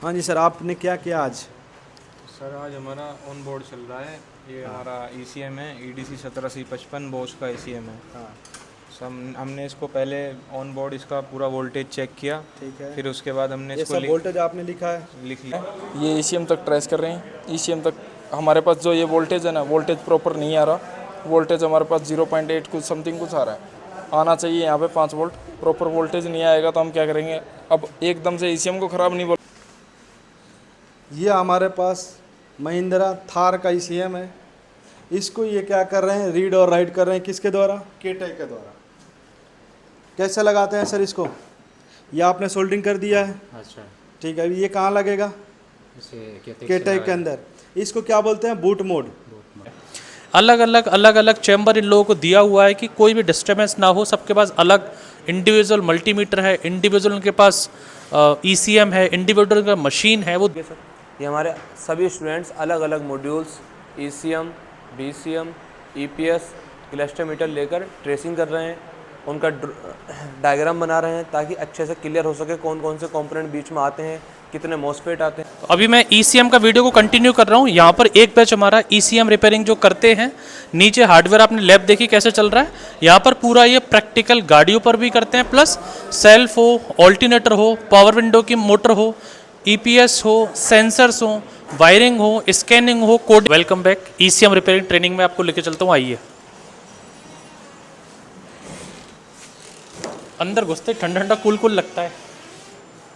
हाँ जी सर, आपने क्या किया आज? सर आज हमारा ऑन बोर्ड चल रहा है। ये हमारा ECM है, EDC 17C55 बोस का ECM है। हाँ हमने इसको पहले ऑन बोर्ड इसका पूरा वोल्टेज चेक किया, ठीक है। फिर उसके बाद हमने ये इसको सब वोल्टेज आपने लिखा है? लिख लिया। ये ECM तक ट्रेस कर रहे हैं। ECM तक हमारे पास जो ये वोल्टेज है ना, वोल्टेज प्रॉपर नहीं आ रहा। वोल्टेज हमारे पास 0.8 कुछ समथिंग कुछ आ रहा है। आना चाहिए यहाँ पे 5 वोल्ट। प्रॉपर वोल्टेज नहीं आएगा तो हम क्या करेंगे? अब एकदम से ECM को ख़राब नहीं बोल। ये हमारे पास महिंद्रा थार का ECM है। इसको ये क्या कर रहे हैं, रीड और राइट कर रहे हैं। किसके द्वारा? केटाई के द्वारा। कैसे लगाते हैं सर इसको? ये आपने सोल्डरिंग कर दिया है, अच्छा, ठीक है। अभी ये कहाँ लगेगा? इसे केटाई के अंदर। इसको क्या बोलते हैं? Boot mode. अलग अलग चैम्बर इन लोगों को दिया हुआ है कि कोई भी डिस्टर्बेंस ना हो। सबके पास अलग इंडिविजुअल मल्टीमीटर है, इंडिविजुअल उनके पास ECM है, इंडिविजुअल का मशीन है। वो ये हमारे सभी स्टूडेंट्स अलग अलग modules ECM, BCM, EPS, cluster लेकर ट्रेसिंग कर रहे हैं। उनका डायग्राम बना रहे हैं ताकि अच्छे से क्लियर हो सके कौन कौन से कंपोनेंट बीच में आते हैं, कितने मॉसफेट आते हैं। अभी मैं ECM का वीडियो को कंटिन्यू कर रहा हूँ। यहाँ पर एक बैच हमारा ECM रिपेयरिंग जो करते हैं। नीचे हार्डवेयर आपने लैब देखी कैसे चल रहा है। यहाँ पर पूरा ये प्रैक्टिकल गाड़ियों पर भी करते हैं, प्लस सेल्फ हो, ऑल्टरनेटर हो, पावर विंडो की मोटर हो, EPS हो, सेंसर्स हो, वायरिंग हो, स्कैनिंग हो, code. Welcome back. ECM repairing training में आपको लेके चलता हूँ, आइए। अंदर घुसते ठंडा ठंडा कूल लगता है,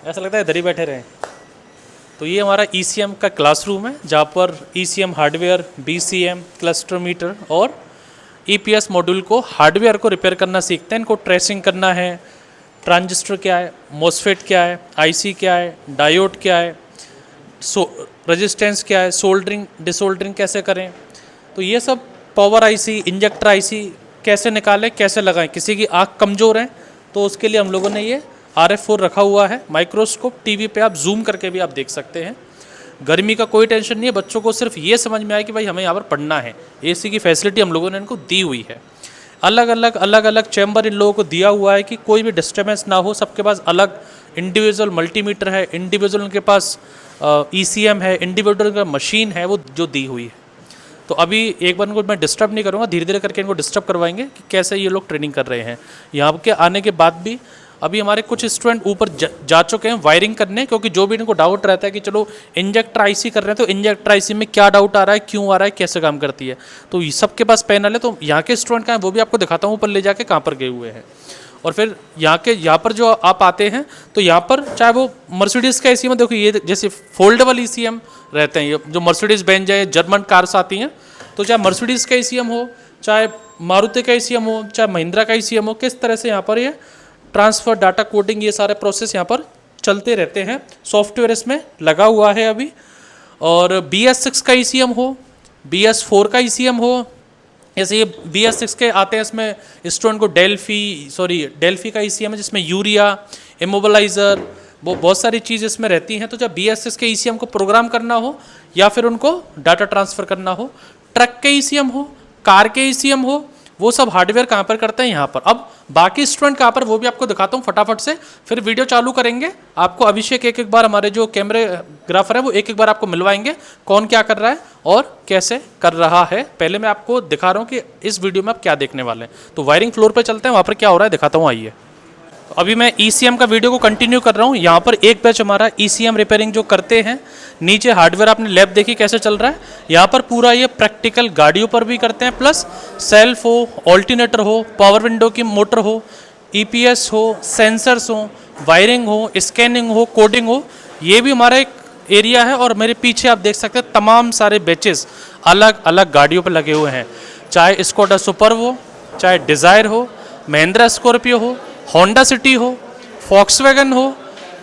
ऐसा लगता है इधर ही बैठे रहें। तो ये हमारा ECM का क्लासरूम है जहाँ पर ECM hardware, BCM, cluster meter और EPS मॉड्यूल को हार्डवेयर को रिपेयर करना सीखते हैं। इनको ट्रेसिंग करना है, ट्रांजिस्टर क्या है, मॉसफेट क्या है, IC क्या है, डायोड क्या है, रेजिस्टेंस क्या है, सोल्डरिंग डिसोल्डरिंग कैसे करें। तो ये सब पावर IC, इंजेक्टर IC कैसे निकालें, कैसे लगाएं। किसी की आँख कमज़ोर है तो उसके लिए हम लोगों ने ये RF4 रखा हुआ है। माइक्रोस्कोप टीवी पे आप जूम करके भी आप देख सकते हैं। गर्मी का कोई टेंशन नहीं है, बच्चों को सिर्फ ये समझ में आए कि भाई हमें यहाँ पर पढ़ना है। AC की फैसिलिटी हम लोगों ने इनको दी हुई है। अलग अलग चैम्बर इन लोगों को दिया हुआ है कि कोई भी डिस्टर्बेंस ना हो। सबके पास अलग इंडिविजुअल मल्टीमीटर है, इंडिविजुअल उनके पास ECM है, इंडिविजुअल का मशीन है, वो जो दी हुई है। तो अभी एक बार इनको मैं डिस्टर्ब नहीं करूँगा, धीरे धीरे करके इनको डिस्टर्ब करवाएंगे कि कैसे ये लोग ट्रेनिंग कर रहे हैं। यहाँ के आने के बाद भी अभी हमारे कुछ स्टूडेंट ऊपर जा चुके हैं वायरिंग करने, क्योंकि जो भी इनको डाउट रहता है कि चलो इंजेक्टर IC कर रहे हैं तो इंजेक्टर IC में क्या डाउट आ रहा है, क्यों आ रहा है, कैसे काम करती है। तो सबके पास पैनल है। तो यहाँ के स्टूडेंट कहाँ हैं वो भी आपको दिखाता हूँ, ऊपर ले जाके कहाँ पर गए हुए हैं। और फिर यहाँ पर जो आप आते हैं तो यहाँ पर चाहे वो मर्सिडीज़ का ECM, देखो ये जैसे फोल्डेबल ECM रहते हैं। ये जो मर्सिडीज़ बेंज है, जर्मन कार्स आती हैं, तो चाहे मर्सिडीज़ का ECM हो, चाहे मारुति का ECM हो, चाहे महिंद्रा का ECM हो, किस तरह से यहाँ पर ये ट्रांसफ़र, डाटा कोडिंग, ये सारे प्रोसेस यहाँ पर चलते रहते हैं। सॉफ्टवेयर इसमें लगा हुआ है अभी। और BS6 का ECM हो, BS4 का ECM हो, जैसे ये BS6 के आते हैं, इसमें स्टूडेंट को डेल्फी का ECM है जिसमें यूरिया, इमोबलाइज़र, वो बहुत सारी चीज़ इसमें रहती हैं। तो जब BS6 के ECM को प्रोग्राम करना हो या फिर उनको डाटा ट्रांसफ़र करना हो, ट्रक के ECM हो, कार के ECM हो, वो सब हार्डवेयर कहाँ पर करते हैं? यहाँ पर। अब बाकी स्टूडेंट कहाँ पर, वो भी आपको दिखाता हूँ फटाफट से, फिर वीडियो चालू करेंगे। आपको अभिषेक एक बार, हमारे जो कैमराग्राफर है, वो एक बार आपको मिलवाएंगे कौन क्या कर रहा है और कैसे कर रहा है। पहले मैं आपको दिखा रहा हूँ कि इस वीडियो में आप क्या देखने वाले हैं। तो वायरिंग फ्लोर पर चलते हैं, वहाँ पर क्या हो रहा है दिखाता हूँ, आइए। अभी मैं ECM का वीडियो को कंटिन्यू कर रहा हूँ। यहाँ पर एक बैच हमारा ECM रिपेयरिंग जो करते हैं। नीचे हार्डवेयर आपने लैब देखी कैसे चल रहा है। यहाँ पर पूरा ये प्रैक्टिकल गाड़ियों पर भी करते हैं, प्लस सेल्फ हो, ऑल्टरनेटर हो, पावर विंडो की मोटर हो, EPS हो, सेंसर्स हो, वायरिंग हो, स्कैनिंग हो, कोडिंग हो, ये भी हमारा एक एरिया है। और मेरे पीछे आप देख सकते हैं तमाम सारे बैचेस अलग अलग गाड़ियों पर लगे हुए हैं। चाहे स्कोडा सुपर हो, चाहे डिज़ायर हो, महिंद्रा स्कॉर्पियो हो, होंडा सिटी हो, फॉक्सवैगन हो,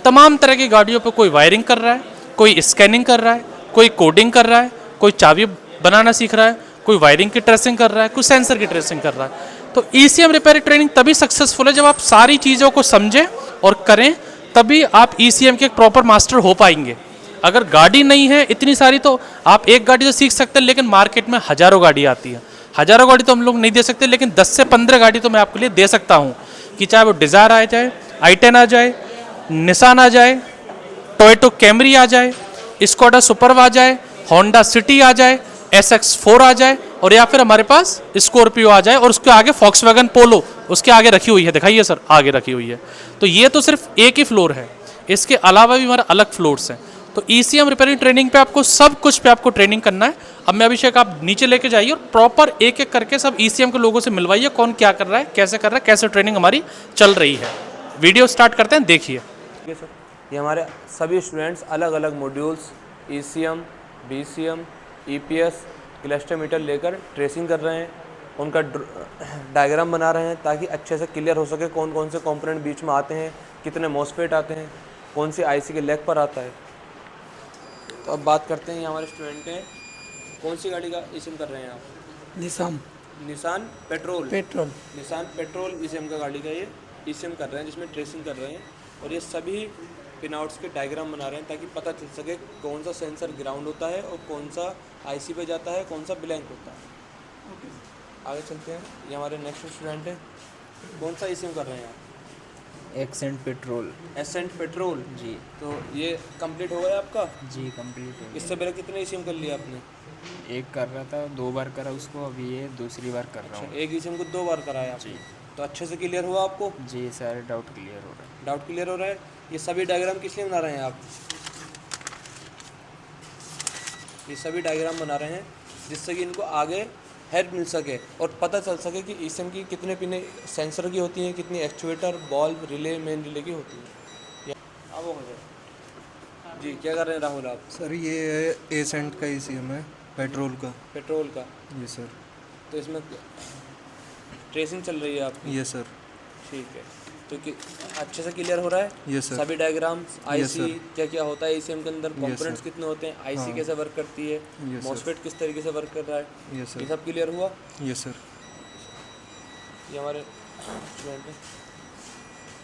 तमाम तरह की गाड़ियों पर कोई वायरिंग कर रहा है, कोई स्कैनिंग कर रहा है, कोई कोडिंग कर रहा है, कोई चाबी बनाना सीख रहा है, कोई वायरिंग की ट्रेसिंग कर रहा है, कोई सेंसर की ट्रेसिंग कर रहा है। तो ECM रिपेयर ट्रेनिंग तभी सक्सेसफुल है जब आप सारी चीज़ों को समझें और करें, तभी आप ECM के एक प्रॉपर मास्टर हो पाएंगे। अगर गाड़ी नहीं है इतनी सारी, तो आप एक गाड़ी तो सीख सकते हैं, लेकिन मार्केट में हज़ारों गाड़ी आती है। हज़ारों गाड़ी तो हम लोग नहीं दे सकते, लेकिन 10 से 15 गाड़ी तो मैं आपके लिए दे सकता हूँ, कि चाहे वो डिज़ायर आ जाए, i10 आ जाए, निसान आ जाए, टोयोटा कैमरी आ जाए, स्कोडा सुपर्ब आ जाए, होंडा सिटी आ जाए, SX4 आ जाए, और या फिर हमारे पास स्कॉर्पियो आ जाए और उसके आगे फॉक्सवैगन पोलो उसके आगे रखी हुई है, दिखाइए सर, आगे रखी हुई है। तो ये तो सिर्फ एक ही फ्लोर है, इसके अलावा भी हमारे अलग फ्लोर्स हैं। तो ECM रिपेयरिंग ट्रेनिंग पे आपको सब कुछ पे आपको ट्रेनिंग करना है। अब मैं अभिषेक, आप नीचे लेके जाइए और प्रॉपर एक एक करके सब ECM के लोगों से मिलवाइए, कौन क्या कर रहा है, कैसे कर रहा है, कैसे ट्रेनिंग हमारी चल रही है। वीडियो स्टार्ट करते हैं, देखिए। ठीक है सर, ये हमारे सभी स्टूडेंट्स अलग अलग modules ECM, BCM, EPS, cluster meter लेकर ट्रेसिंग कर रहे हैं, उनका डायग्राम बना रहे हैं ताकि अच्छे से क्लियर हो सके कौन कौन से कंपोनेंट बीच में आते हैं, कितने मॉसफेट आते हैं, कौन सी IC के लेग पर आता है। तो अब बात करते हैं, ये हमारे स्टूडेंट हैं, कौन सी गाड़ी का ECM कर रहे हैं आप? Nissan petrol Nissan petrol ECM का गाड़ी का ये ECM कर रहे हैं, जिसमें ट्रेसिंग कर रहे हैं। और ये सभी पिनआउट्स के डायग्राम बना रहे हैं ताकि पता चल सके कौन सा सेंसर ग्राउंड होता है और कौन सा IC पे जाता है, कौन सा ब्लैंक होता है। आगे चलते हैं, ये हमारे नेक्स्ट स्टूडेंट है, कौन सा ECM कर रहे हैं आप? Accent petrol. एसेंट पेट्रोल जी तो ये कंप्लीट हो गया आपका? जी कंप्लीट हो इससे पहले कितने ECM कर लिया आपने? गया। एक कर रहा था, 2 बार करा उसको, अभी ये दूसरी बार कर रहा हूँ। एक ECM को 2 बार कराया आपने, तो अच्छे से क्लियर हुआ आपको? जी सारे डाउट क्लियर हो रहा है। डाउट क्लियर हो रहा है। ये सभी डायग्राम किस लिए बना रहे हैं आप? ये सभी डायग्राम बना रहे हैं जिससे कि इनको आगे हेल्प मिल सके और पता चल सके कि ECM की कितने पिने सेंसर की होती हैं, कितनी actuator, valve, relay, main relay की होती है। अब हो गया जी। क्या कर रहे हैं राहुल आप? सर ये एसेंट का ECM है, पेट्रोल का। पेट्रोल का। ये सर। तो इसमें ट्रेसिंग चल रही है आपकी? ये सर। ठीक है, तो कि अच्छे से क्लियर हो रहा है? ये सर। सभी डायग्राम्स, ये IC सर। क्या क्या होता है ECM के अंदर, ये कंपोनेंट्स सर। कितने होते हैं, IC हाँ। कैसे वर्क करती है, ये सर। मॉसफेट किस तरीके से वर्क कर रहा है, ये ये सर। सब क्लियर हुआ? ये सर। ये हमारे स्टूडेंट हैं,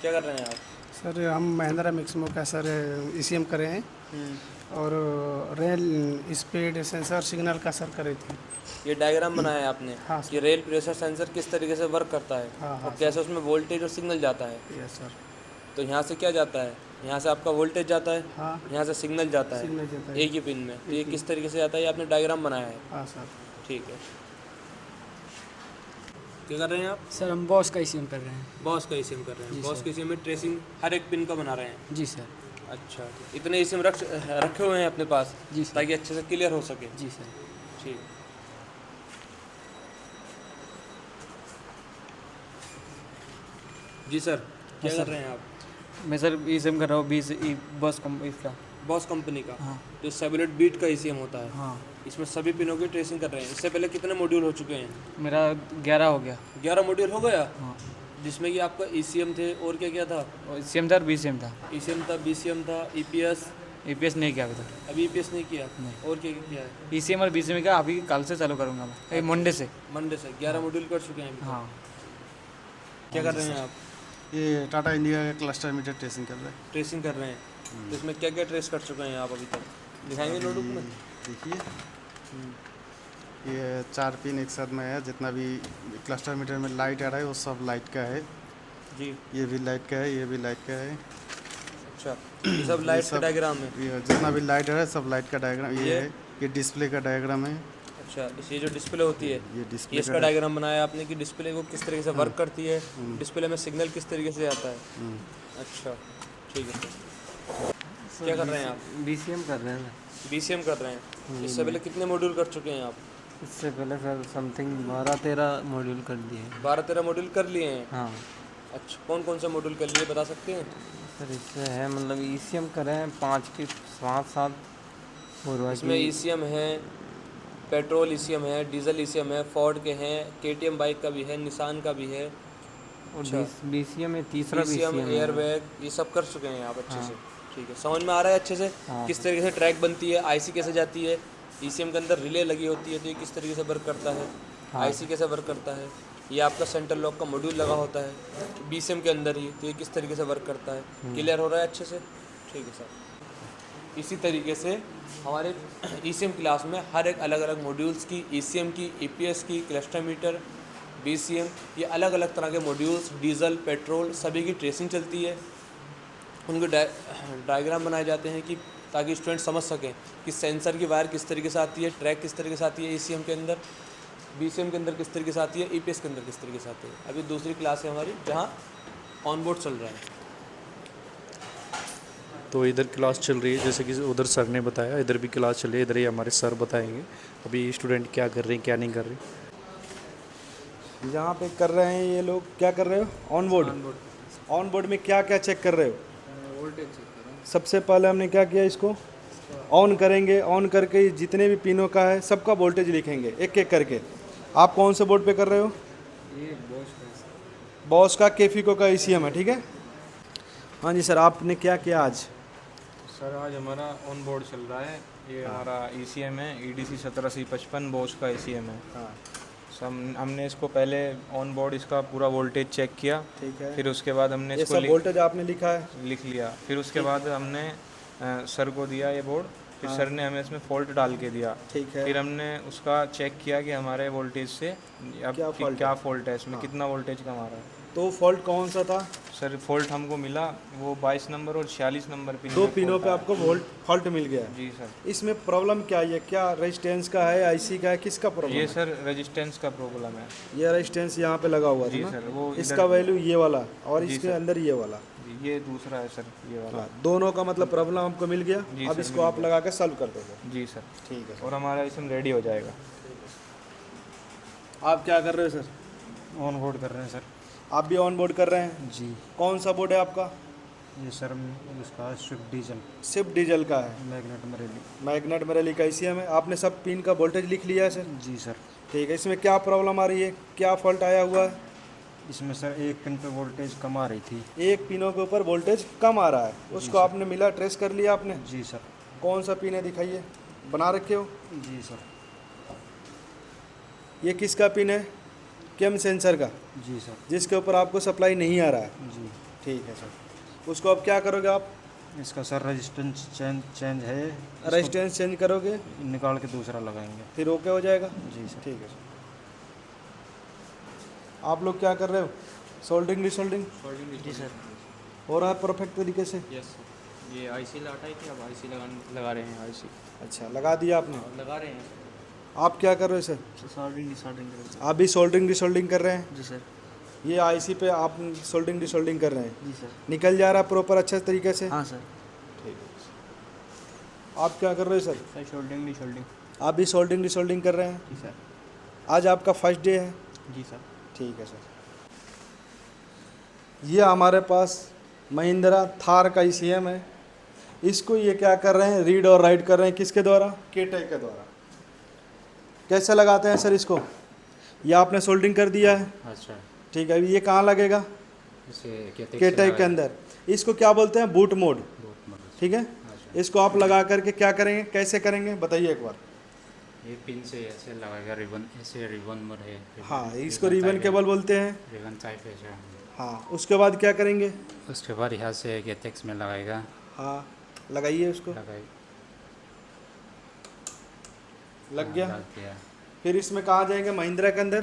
क्या कर रहे हैं आप? सर हम महिंद्रा मैक्सिमो का सर ECM करे हैं और रेल स्पीड सेंसर सिग्नल का सर करे थे। ये डायग्राम बनाया है आपने हाँ सर। कि रेल प्रेशर सेंसर किस तरीके से वर्क करता है हाँ, और हाँ, कैसे उसमें वोल्टेज और सिग्नल जाता है। Yes sir. तो यहाँ से क्या जाता है? यहाँ से आपका वोल्टेज जाता है, हाँ यहाँ से सिग्नल जाता है, सिग्नल जाता है। एक ही पिन में। तो ये किस तरीके से जाता है, ये आपने डायग्राम बनाया है। हाँ सर। ठीक है, क्या कर रहे हैं आप? सर हम बॉस का ECM कर रहे हैं। बॉस का ECM कर रहे हैं। जी बॉस सर। के ECM में ट्रेसिंग हर एक पिन का बना रहे हैं। जी सर। अच्छा, इतने ECM रखे हुए हैं अपने पास जी सर। ताकि अच्छे से क्लियर हो सके। जी सर। ठीक। जी सर, क्या कर रहे हैं आप? मैं सर ECM कर रहा हूँ बॉस इसका। बॉस कंपनी का हाँ। जो सेबुलेट बीट का ECM होता है, हाँ इसमें सभी पिनों की ट्रेसिंग कर रहे हैं। इससे पहले कितने मॉड्यूल हो चुके हैं? मेरा 11 हो गया। 11 मॉड्यूल हो गया, हाँ जिसमें कि आपका ECM थे और क्या क्या था? और ECM था और BCM था। ECM था, BCM था, EPS। EPS नहीं किया अभी तक। अभी EPS नहीं किया? नहीं। और क्या क्या किया है? ECM और BCM का अभी कल से चालू करूँगा मैं, मंडे से। मंडे से 11 मॉड्यूल कर चुके हैं अभी तक। हाँ। क्या कर रहे हैं आप? ये टाटा इंडिया का क्लस्टर मीटर ट्रेसिंग कर रहे हैं। ट्रेसिंग कर रहे हैं, तो इसमें क्या क्या ट्रेस कर चुके हैं आप अभी तक? दिखाएंगे नोटबुक में? देखिए, ये 4 पिन एक साथ में है। जितना भी क्लस्टर मीटर में लाइट आ रहा है वो सब लाइट का है। जी। ये भी लाइट का है, ये भी लाइट का है। अच्छा, ये सब लाइट का सब- डायग्राम है। ये जितना भी लाइट आ रहा है सब लाइट का डायग्राम ये ये? है। ये डिस्प्ले का डायग्राम है। अच्छा, ये जो डिस्प्ले होती है, ये ये डिस्प्ले इसका डायग्राम बनाया आपने कि डिस्प्ले को किस तरीके से वर्क करती है, डिस्प्ले में सिग्नल किस तरीके से आता है। अच्छा, ठीक है। क्या कर रहे हैं आप? BCM कर रहे हैं। BCM कर रहे हैं। इससे पहले कितने मॉड्यूल कर चुके हैं आप? इससे पहले सर समथिंग 12-13 मॉड्यूल कर दिए हैं। 12-13 मॉड्यूल कर लिए हैं। हाँ अच्छा, कौन कौन से मॉड्यूल कर लिए बता सकते हैं? सर, इससे है मतलब ECM करे हैं 5 के 5-7 और इसमें बाकी ECM है, पेट्रोल ECM है, डीजल ECM है, फोर्ड के हैं, KTM बाइक का भी है, निसान का भी है। और अच्छा। BCM है, तीसरा BCM, BCM है। एयरबैग, ये सब कर चुके हैं आप अच्छे हाँ। से। ठीक है, समझ में आ रहा है अच्छे से हाँ। किस तरीके से ट्रैक बनती है, IC कैसे जाती है, ECM के अंदर रिले लगी होती है तो ये किस तरीके से वर्क करता है, हाँ। IC कैसे वर्क करता है, ये आपका सेंटर लॉक का मॉड्यूल लगा होता है BCM के अंदर ही, तो ये किस तरीके से वर्क करता है। क्लियर हो रहा है अच्छे से? ठीक है सर। इसी तरीके से हमारे ECM क्लास में हर एक अलग अलग मॉड्यूल्स की, ECM की, EPS की, क्लस्टर मीटर, BCM, ये अलग अलग तरह के मॉड्यूल्स, डीजल, पेट्रोल, सभी की ट्रेसिंग चलती है। उनके डायग्राम बनाए जाते हैं कि ताकि स्टूडेंट समझ सकें कि सेंसर की वायर किस तरीके से आती है, ट्रैक किस तरीके से आती है ECM के अंदर, BCM के अंदर किस तरीके से आती है, EPS के अंदर किस तरीके से आती है। अभी दूसरी क्लास है हमारी जहाँ ऑन बोर्ड चल रहा है। तो इधर क्लास चल रही है, जैसे कि उधर सर ने बताया, इधर भी क्लास चल रही है, इधर ही हमारे सर बताएंगे अभी स्टूडेंट क्या कर रहे हैं क्या नहीं कर रहे। यहाँ पे कर रहे हैं ये लोग, क्या कर रहे हो? On board. ऑन बोर्ड में क्या क्या चेक कर रहे हो? वोल्टेज चेक कर रहे हैं। सबसे पहले हमने क्या किया, इसको ऑन करेंगे। ऑन करके जितने भी पिनों का है सबका वोल्टेज लिखेंगे एक एक करके। आप कौन से बोर्ड पे कर रहे हो? ये बॉस बॉस का केफिको का ECM है, ठीक है। हाँ जी सर, आपने क्या किया आज? सर आज हमारा ऑन बोर्ड चल रहा है, ये हमारा ECM है, EDC 17C55 बॉस का ECM है। हाँ हमने इसको पहले ऑन बोर्ड इसका पूरा वोल्टेज चेक किया, ठीक है। फिर उसके बाद हमने ये इसको सब वोल्टेज आपने लिखा है? लिख लिया। फिर उसके बाद हमने सर को दिया ये बोर्ड, फिर सर ने हमें इसमें फॉल्ट डाल के दिया। ठीक है। फिर हमने उसका चेक किया कि हमारे वोल्टेज से अब क्या फॉल्ट है इसमें, कितना वोल्टेज कम आ रहा है। तो फॉल्ट कौन सा था? सर फॉल्ट हमको मिला वो 22 नंबर और 46 नंबर पिन दो में पिनों fault पे आया। आपको फॉल्ट मिल गया। जी सर। इसमें प्रॉब्लम क्या है? क्या रेजिस्टेंस का है, IC का है, किसका प्रॉब्लम ये है? सर रेजिस्टेंस का प्रॉब्लम है। ये रेजिस्टेंस यहाँ पे लगा हुआ था जी ना? सर, वो इसका वैल्यू ये वाला और जी इसके सर। अंदर ये वाला। जी, ये दूसरा है सर, ये वाला। हाँ, दोनों का मतलब प्रॉब्लम आपको मिल गया। जी अब सर, इसको मिल आप गया। लगा के सॉल्व कर दोगे। जी सर। ठीक है। और हमारा इसमें रेडी हो जाएगा। आप क्या कर रहे हो सर? ऑन बोर्ड कर रहे हैं सर। आप भी ऑन बोर्ड कर रहे हैं? जी। कौन सा बोर्ड है आपका? ये सर इसका स्विफ्ट डीजल स्विफ्ट डीजल का है। मैग्नेट मरेली। मैग्नेट मरेली का ECM है। आपने सब पिन का वोल्टेज लिख लिया है सर? जी सर। ठीक है। इसमें क्या प्रॉब्लम आ रही है, क्या फॉल्ट आया हुआ है? इसमें सर एक पिन पे वोल्टेज कम आ रही थी। एक पिनों के ऊपर वोल्टेज कम आ रहा है, उसको आपने मिला, ट्रेस कर लिया आपने? जी सर। कौन सा पिन है दिखाइए, बना रखे हो? जी सर। ये किसका पिन है? केम सेंसर का, जी सर। जिसके ऊपर आपको सप्लाई नहीं आ रहा है। जी। ठीक है सर। उसको अब क्या करोगे आप? इसका सर रेजिस्टेंस चेंज है, रेजिस्टेंस चेंज करोगे, निकाल के दूसरा लगाएंगे। फिर ओके हो जाएगा। जी सर। ठीक है सर। आप लोग क्या कर रहे हो? सोल्डरिंग डिसोल्डरिंग जी सर। हो रहा है परफेक्ट तरीके से? Yes sir. ये IC हटाई थी, अब IC लगा रहे हैं। IC अच्छा, लगा दिया आपने? लगा रहे हैं। आप क्या कर रहे हो सर? सोल्डरिंग कर रहे हैं। आप भी सोल्डरिंग डिसोल्डरिंग कर रहे हैं? जी सर। ये IC पे आप सोल्डरिंग डिसोल्डरिंग कर रहे हैं? जी सर। निकल जा रहा है प्रॉपर अच्छे तरीके से? हाँ सर। ठीक है। आप क्या कर रहे हो सर? Sir soldering. आप भी सोल्डरिंग डिसोल्डरिंग कर रहे हैं? जी सर। आज आपका फर्स्ट डे है? जी सर। ठीक है सर। ये हमारे पास महिंद्रा थार का ECM है। इसको ये क्या कर रहे हैं, रीड और राइट कर रहे हैं, किसके द्वारा? केटेक के द्वारा। कैसे लगाते हैं सर इसको? ये आपने सोल्डरिंग कर दिया है? अच्छा। ठीक है। अभी ये कहाँ लगेगा? केटेक के अंदर। इसको क्या बोलते हैं? Boot mode. ठीक है। इसको आप लगा करके क्या करेंगे, कैसे करेंगे, बताइए एक बार। ये पिन से ऐसे लगाएगा, रिबन ऐसे रिबन मोड है। हाँ, इसको रिबन केबल बोलते हैं। रिबन टाइप है सर। हाँ, उसके बाद क्या करेंगे? उसके बाद यहाँ से केटेक्स में लगाएगा। हाँ, लगाइए उसको। लगाई। लग गया। लग गया। फिर इसमें कहाँ जाएंगे? महिंद्रा के अंदर।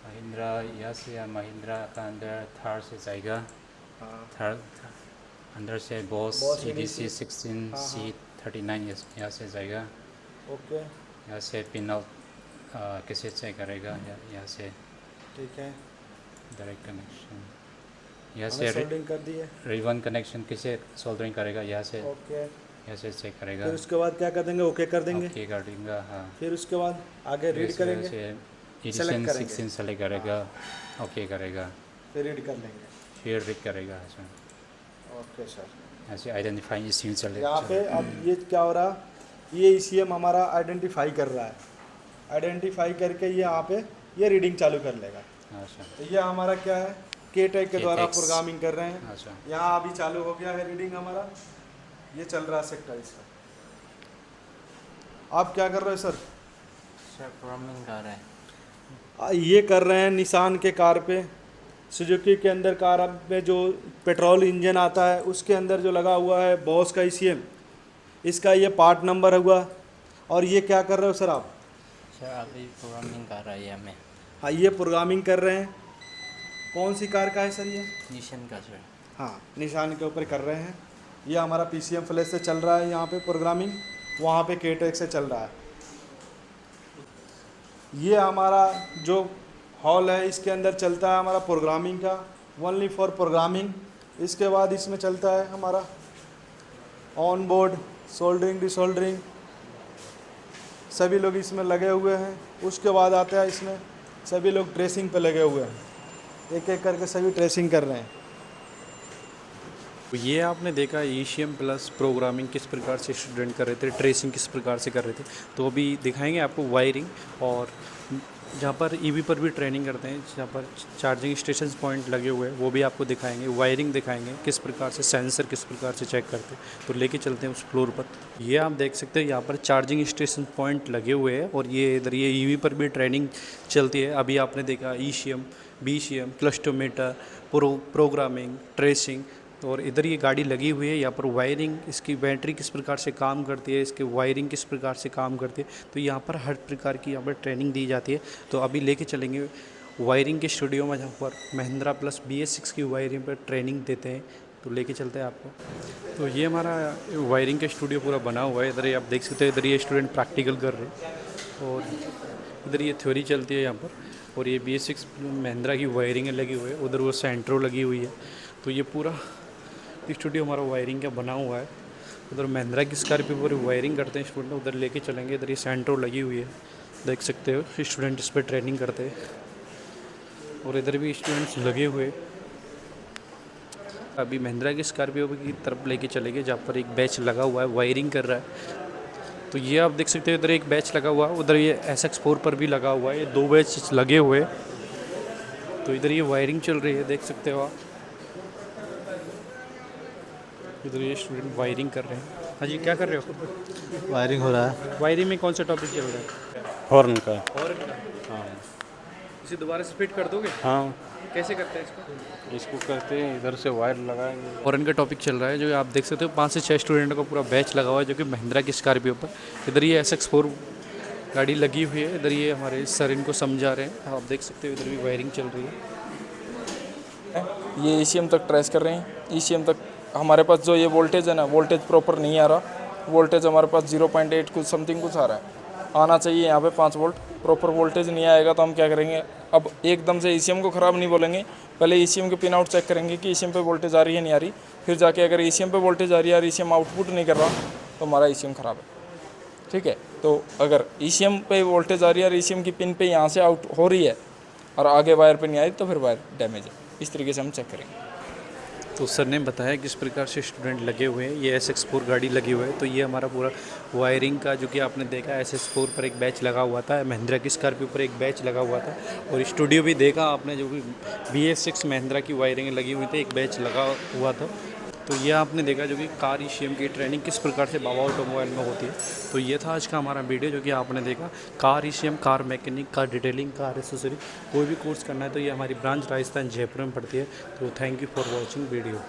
महिंद्रा यहाँ से या महिंद्रा का अंदर थार से जाएगा। हाँ। थार अंदर से बॉस बॉस EDC 16C39 यहाँ से जाएगा। ओके। यहाँ से पिन आउट कैसे चेक करेगा, यहाँ से ठीक है। Direct connection. यहाँ हमने से सोल्डरिंग कर दी है। रिबन कनेक्शन कैसे सोल्डरिंग करेगा, यहाँ से ओके। यहाँ से चेक करेगा। फिर उसके बाद क्या कर देंगे? ओके कर देंगे। ओके कर देंगे। हाँ। फिर उसके बाद आगे रीड करेंगे। एडिशन करेंगे। 16 सेलेक्ट करेगा। ओके करेगा। फिर रीड कर लेंगे। फिर रीड करेगा सर। Okay sir. ऐसे आइडेंटिफाई ECM चलेगा। यहाँ पे अब ये क्या हो रहा, ये ECM हमारा आइडेंटिफाई कर रहा है। आइडेंटिफाई करके ये यहाँ पे ये रीडिंग चालू कर लेगा। अच्छा। तो ये हमारा क्या है, केटेक के द्वारा KTEX प्रोग्रामिंग कर रहे हैं। अच्छा। यहाँ अभी चालू हो गया है रीडिंग हमारा, ये चल रहा है सेक्टर इसका। आप क्या कर रहे हो सर? सर प्रोग्रामिंग कर रहे हैं। ये कर रहे हैं निसान के कार पे, सुजुकी के अंदर कार में जो पेट्रोल इंजन आता है उसके अंदर जो लगा हुआ है बॉस का ECM, इसका ये पार्ट नंबर हुआ। और ये क्या कर रहे हो सर आप? सर अभी प्रोग्रामिंग कर रहा है ये मैं। हाँ, ये प्रोग्रामिंग कर रहे हैं। कौन सी कार का है सर ये? निशान का सर। हाँ, निशान के ऊपर कर रहे हैं। ये हमारा PCM फ्लैश से चल रहा है यहाँ पे प्रोग्रामिंग, वहाँ पे KTech से चल रहा है। ये हमारा जो हॉल है इसके अंदर चलता है हमारा प्रोग्रामिंग का, ओनली फॉर प्रोग्रामिंग। इसके बाद इसमें चलता है हमारा ऑन बोर्ड सोल्डरिंग डिसोल्डरिंग, सभी लोग इसमें लगे हुए हैं। उसके बाद आता है इसमें सभी लोग ट्रेसिंग पे लगे हुए हैं, एक एक करके सभी ट्रेसिंग कर रहे हैं। तो ये आपने देखा ECM प्लस प्रोग्रामिंग किस प्रकार से स्टूडेंट कर रहे थे, ट्रेसिंग किस प्रकार से कर रहे थे। तो अभी दिखाएंगे आपको वायरिंग, और जहाँ पर EV पर भी ट्रेनिंग करते हैं, जहाँ पर चार्जिंग स्टेशन पॉइंट लगे हुए हैं वो भी आपको दिखाएंगे, वायरिंग दिखाएंगे किस प्रकार से, सेंसर किस प्रकार से चेक करते हैं। तो लेके चलते हैं उस फ्लोर पर। ये आप देख सकते हैं यहाँ पर चार्जिंग स्टेशन पॉइंट लगे हुए हैं, और ये इधर ये EV पर भी ट्रेनिंग चलती है। अभी आपने देखा ECM, BCM, क्लस्टोमीटर, प्रोग्रामिंग, ट्रेसिंग, और इधर ये गाड़ी लगी हुई है। यहाँ पर वायरिंग, इसकी बैटरी किस प्रकार से काम करती है, इसके वायरिंग किस प्रकार से काम करती है, तो यहाँ पर हर प्रकार की यहाँ पर ट्रेनिंग दी जाती है। तो अभी लेके चलेंगे वायरिंग के स्टूडियो में, जहाँ पर महिंद्रा प्लस BS6 की वायरिंग पर ट्रेनिंग देते हैं। तो लेके चलते हैं आपको। तो ये हमारा वायरिंग का स्टूडियो पूरा बना हुआ है। इधर ये आप देख सकते हैं, इधर ये स्टूडेंट प्रैक्टिकल कर रहे हैं, और इधर ये थ्योरी चलती है यहाँ पर। और ये BS6 महिंद्रा की वायरिंग लगी हुई है, उधर वो सेंट्रो लगी हुई है। तो ये पूरा स्टूडियो हमारा वायरिंग का बना हुआ है। उधर महिंद्रा की स्कॉर्पियो पर वायरिंग करते हैं स्टूडेंट, उधर लेके चलेंगे। इधर ये सेंट्रो लगी हुई है, देख सकते हो, स्टूडेंट इस पर ट्रेनिंग करते हैं। और इधर भी स्टूडेंट्स लगे हुए। अभी महिंद्रा की स्कॉर्पियो की तरफ लेके चलेंगे, जहाँ पर एक बैच लगा हुआ है, वायरिंग कर रहा है। तो ये आप देख सकते हो, इधर एक बैच लगा हुआ है, उधर ये SX4 पर भी लगा हुआ है। ये 2 बैच लगे हुए। तो इधर ये वायरिंग चल रही है, देख सकते हो आप। इधर ये स्टूडेंट वायरिंग कर रहे हैं। हाँ जी, क्या कर रहे हो? वायरिंग हो रहा है। वायरिंग में कौन सा टॉपिक चल रहा है? हॉर्न का। हॉर्न का? हाँ। इसे दोबारा से फिट कर दोगे? हाँ। कैसे करते हैं इसको? इसको करते हैं, इधर से वायर लगाएंगे। हॉर्न का टॉपिक चल रहा है, जो आप देख सकते हो 5 से 6 स्टूडेंटों का पूरा बैच लगा हुआ है, जो कि महिंद्रा की स्कॉर्पियो पर। इधर ये SX4 गाड़ी लगी हुई है, इधर ये हमारे सर इनको समझा रहे हैं। आप देख सकते हो, इधर भी वायरिंग चल रही है। ये ECM तक ट्रेस कर रहे हैं। ECM तक हमारे पास जो ये वोल्टेज है ना, वोल्टेज प्रॉपर नहीं आ रहा। वोल्टेज हमारे पास 0.8 कुछ समथिंग कुछ आ रहा है। आना चाहिए यहाँ पे 5 वोल्ट। प्रॉपर वोल्टेज नहीं आएगा तो हम क्या करेंगे, अब एकदम से ECM को ख़राब नहीं बोलेंगे, पहले ECM के पिन आउट चेक करेंगे कि ECM पे वोल्टेज आ रही है नहीं आ रही। फिर जाके अगर ECM पे वोल्टेज आ रही है और ECM आउटपुट नहीं कर रहा तो हमारा ECM ख़राब है। ठीक है, तो अगर ECM पे वोल्टेज आ रही है और ECM की पिन पे यहाँ से आउट हो रही है और आगे वायर पे नहीं आ रही तो फिर वायर डैमेज है। इस तरीके से हम चेक करेंगे। तो सर ने बताया किस प्रकार से स्टूडेंट लगे हुए हैं। ये SX4 गाड़ी लगी हुई है। तो ये हमारा पूरा वायरिंग का, जो कि आपने देखा SX4 पर एक बैच लगा हुआ था, महिंद्रा की स्कॉर्पियो पर एक बैच लगा हुआ था, और स्टूडियो भी देखा आपने, जो कि BS6 महिंद्रा की वायरिंग लगी हुई थी, एक बैच लगा हुआ था। तो ये आपने देखा जो कि कार ECM की ट्रेनिंग किस प्रकार से बाबा ऑटोमोबाइल में होती है। तो ये था आज का हमारा वीडियो, जो कि आपने देखा car ECM, car mechanic, car detailing, car accessory, कोई भी कोर्स करना है तो ये हमारी ब्रांच राजस्थान जयपुर में पड़ती है। तो thank you for watching video.